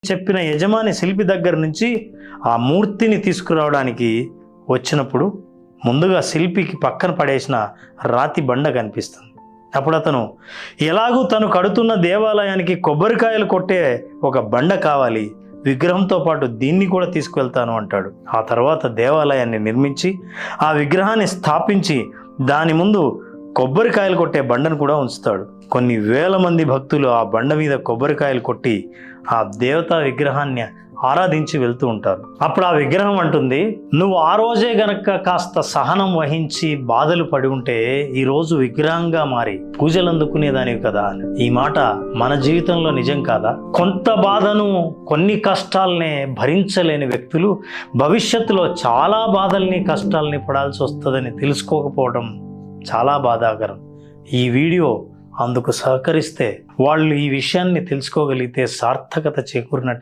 చెప్పిన యజమాని శిల్పి దగ్గర నుంచి ఆ మూర్తిని తీసుకురావడానికి వచ్చినప్పుడు ముందుగా శిల్పికి పక్కన పడేసిన రాతి బండ కనిపిస్తుంది. అప్పుడు అతను ఎలాగూ తను కడుతున్న దేవాలయానికి కొబ్బరికాయలు కొట్టే ఒక బండ కావాలి, విగ్రహంతో పాటు దీన్ని కూడా తీసుకువెళ్తాను అంటాడు. ఆ తర్వాత దేవాలయాన్ని నిర్మించి ఆ విగ్రహాన్ని స్థాపించి దాని ముందు కొబ్బరికాయలు కొట్టే బండను కూడా ఉంచుతాడు. కొన్ని వేల మంది భక్తులు ఆ బండ మీద కొబ్బరికాయలు కొట్టి ఆ దేవతా విగ్రహాన్ని ఆరాధించి వెళ్తూ ఉంటారు. అప్పుడు ఆ విగ్రహం అంటుంది, నువ్వు ఆ రోజే గనక కాస్త సహనం వహించి బాధలు పడి ఉంటే ఈరోజు విగ్రహంగా మారి పూజలు అందుకునేదానివి కదా అని. ఈ మాట మన జీవితంలో నిజం కాదా? కొంత బాధను, కొన్ని కష్టాలనే భరించలేని వ్యక్తులు భవిష్యత్తులో చాలా బాధల్ని, కష్టాలని పడాల్సి వస్తుందని తెలుసుకోకపోవడం చాలా బాధాకరం. ఈ వీడియో అందుకు సహకరిస్తే, వాళ్ళు ఈ విషయాన్ని తెలుసుకోగలిగితే సార్థకత చేకూరినట్టు.